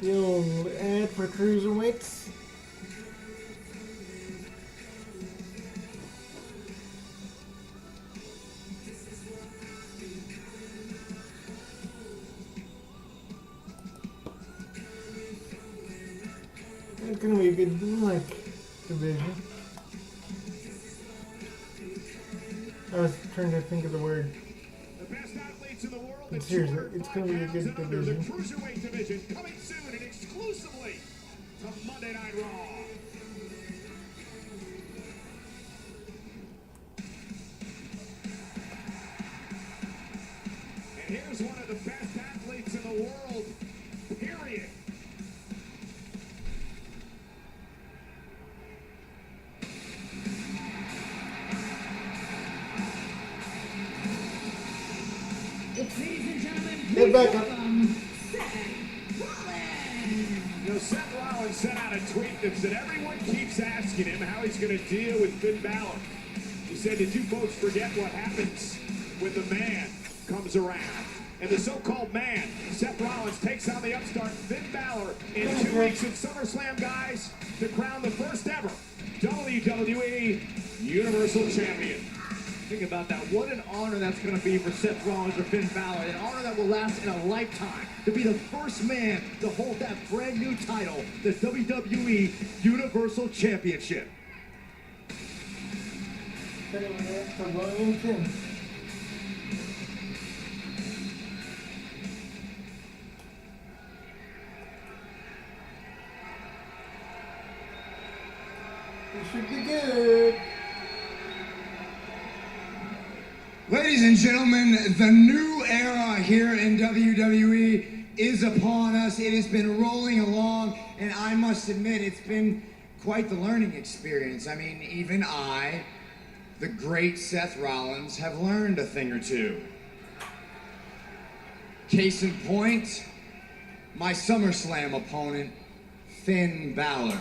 The old ad for cruiserweights. It's gonna be a good, division. I was trying to think of the word. The best athletes in the world. But seriously, it's gonna be a good division. The cruiserweight division coming soon and exclusively to Monday Night Raw. And here's one of the best athletes in the world, period. Ladies and gentlemen, Get back up. Seth Rollins. You know, Seth Rollins sent out a tweet that said everyone keeps asking him how he's going to deal with Finn Balor. He said, did you folks forget what happens when the man comes around? And the so-called man, Seth Rollins, takes on the upstart Finn Balor in 2 weeks at SummerSlam, guys, to crown the first ever WWE Universal Champion. Think about that. What an honor that's going to be for Seth Rollins or Finn Balor. An honor that will last in a lifetime. To be the first man to hold that brand new title, the WWE Universal Championship. For Williamson. It should be good. Ladies and gentlemen, the new era here in WWE is upon us. It has been rolling along, and I must admit, it's been quite the learning experience. I mean, even I, the great Seth Rollins, have learned a thing or two. Case in point, my SummerSlam opponent, Finn Balor.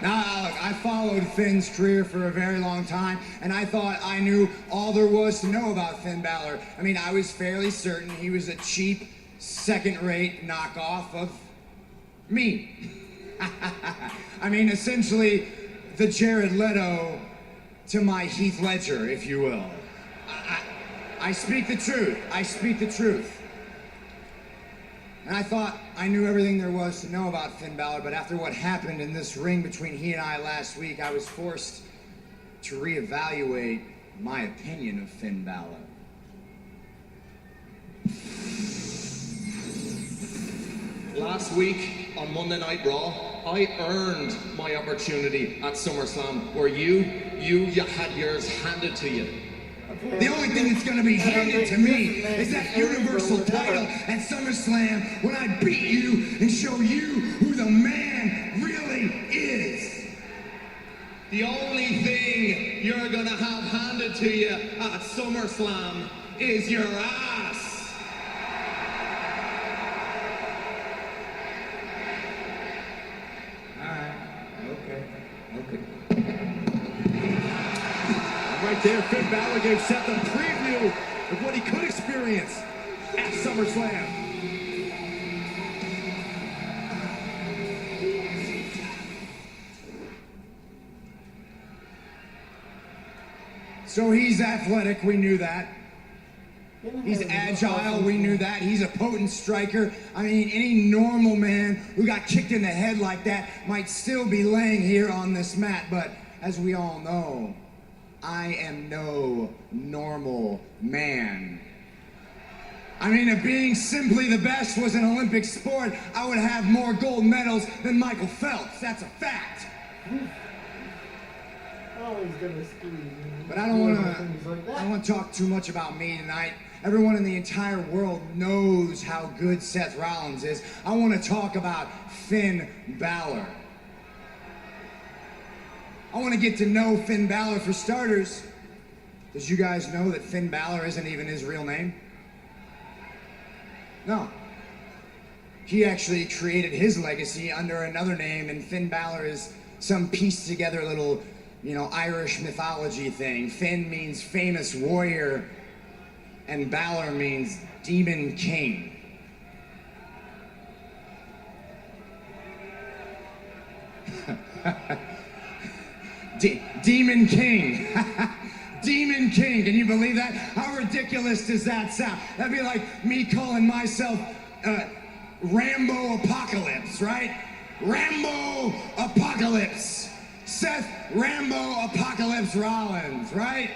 Now, look, I followed Finn's career for a very long time, and I thought I knew all there was to know about Finn Balor. I mean, I was fairly certain he was a cheap, second-rate knockoff of me. I mean, essentially, the Jared Leto to my Heath Ledger, if you will. I speak the truth. I speak the truth. And I thought I knew everything there was to know about Finn Balor, but after what happened in this ring between he and I last week, I was forced to reevaluate my opinion of Finn Balor. Last week on Monday Night Raw, I earned my opportunity at SummerSlam, where you had yours handed to you. The only thing that's going to be handed to me is that Universal title at SummerSlam when I beat you and show you who the man really is. The only thing you're going to have handed to you at SummerSlam is your ass. All right. Okay. Right there, Finn Balor gave Seth a preview of what he could experience at SummerSlam. So he's athletic, we knew that. He's agile, we knew that. He's a potent striker. I mean, any normal man who got kicked in the head like that might still be laying here on this mat, but as we all know, I am no normal man. I mean, if being simply the best was an Olympic sport, I would have more gold medals than Michael Phelps. That's a fact. Always gonna squeeze. But I don't want to talk too much about me tonight. Everyone in the entire world knows how good Seth Rollins is. I want to talk about Finn Balor. I want to get to know Finn Balor for starters. Did you guys know that Finn Balor isn't even his real name? No. He actually created his legacy under another name, and Finn Balor is some pieced together little, Irish mythology thing. Finn means famous warrior, and Balor means demon king. Demon King. Demon King, can you believe that? How ridiculous does that sound? That'd be like me calling myself Rambo Apocalypse, right? Rambo Apocalypse. Seth Rambo Apocalypse Rollins, right?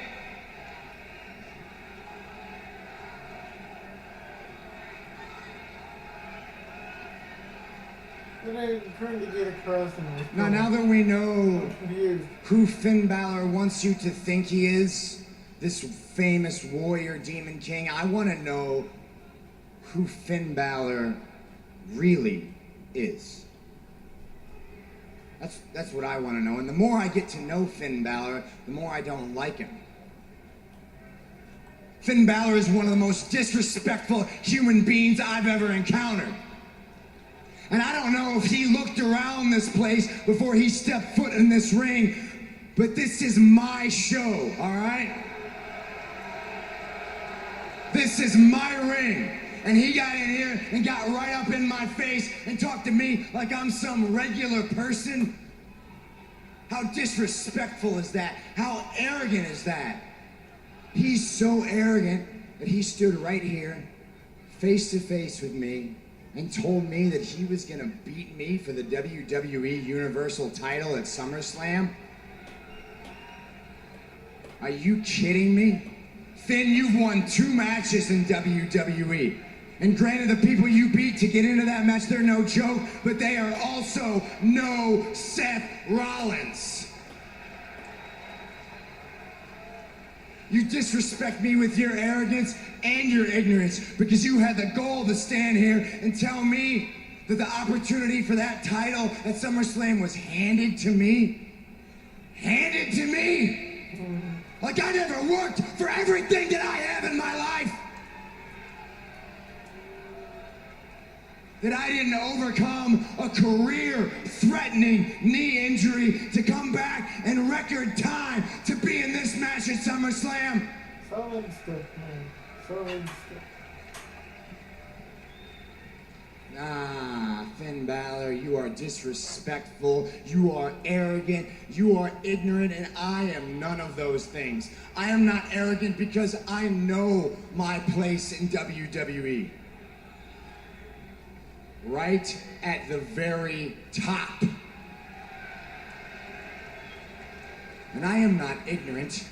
What I'm trying to get across in this. Now that we know confused. who Finn Balor wants you to think he is, this famous warrior demon king, I want to know who Finn Balor really is. That's what I want to know. And the more I get to know Finn Balor, the more I don't like him. Finn Balor is one of the most disrespectful human beings I've ever encountered. And I don't know if he looked around this place before he stepped foot in this ring, but this is my show, all right? This is my ring. And he got in here and got right up in my face and talked to me like I'm some regular person. How disrespectful is that? How arrogant is that? He's so arrogant that he stood right here, face to face with me, and told me that he was gonna beat me for the WWE Universal title at SummerSlam? Are you kidding me? Finn, you've won 2 matches in WWE. And granted, the people you beat to get into that match, they're no joke, but they are also no Seth Rollins. You disrespect me with your arrogance and your ignorance because you had the gall to stand here and tell me that the opportunity for that title at SummerSlam was handed to me. Handed to me? Like I never worked for everything that I have in my life. That I didn't overcome a career-threatening knee injury to come back in record time to be in this match at SummerSlam. Solid stuff, man. Solid stuff. Ah, Finn Balor, you are disrespectful, you are arrogant, you are ignorant, and I am none of those things. I am not arrogant because I know my place in WWE. Right at the very top. And I am not ignorant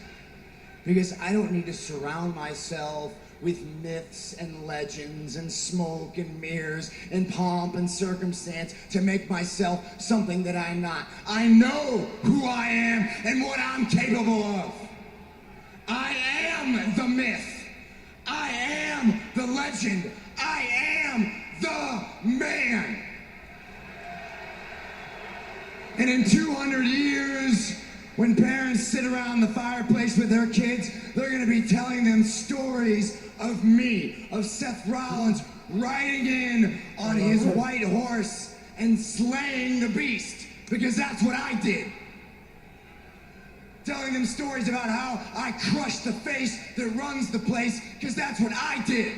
because I don't need to surround myself with myths and legends and smoke and mirrors and pomp and circumstance to make myself something that I'm not. I know who I am and what I'm capable of. I am the myth. I am the legend. I am the man. And in 200 years, when parents sit around the fireplace with their kids, they're going to be telling them stories of me, of Seth Rollins riding in on his white horse and slaying the beast, because that's what I did. Telling them stories about how I crushed the face that runs the place, because that's what I did.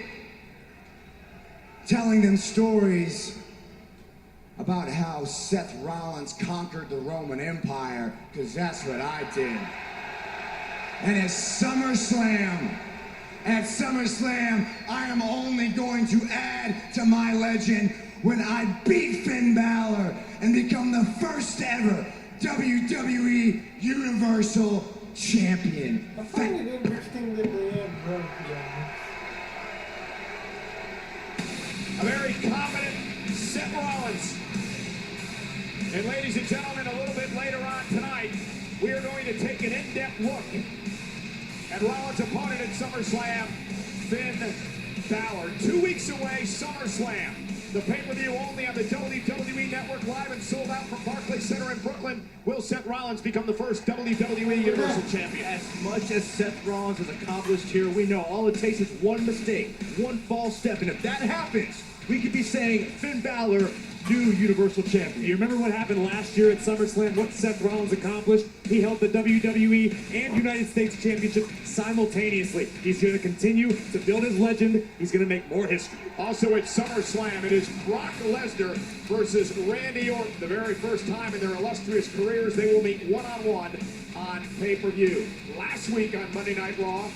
Telling them stories about how Seth Rollins conquered the Roman Empire, because that's what I did. And at SummerSlam, I am only going to add to my legend when I beat Finn Balor and become the first ever WWE Universal Champion. I find it interesting that they have broke down. A very confident Seth Rollins. And ladies and gentlemen, a little bit later on tonight, we are going to take an in-depth look at Rollins' opponent at SummerSlam, Finn Balor. 2 weeks away, SummerSlam. The pay-per-view only on the WWE Network, live and sold out from Barclays Center in Brooklyn. Will Seth Rollins become the first WWE Universal Champion? As much as Seth Rollins has accomplished here, we know all it takes is one mistake, one false step, and if that happens, we could be saying Finn Balor new Universal Champion. You remember what happened last year at SummerSlam? What Seth Rollins accomplished? He held the WWE and United States Championship simultaneously. He's going to continue to build his legend. He's going to make more history. Also at SummerSlam, it is Brock Lesnar versus Randy Orton. The very first time in their illustrious careers, they will meet one-on-one on pay-per-view. Last week on Monday Night Raw,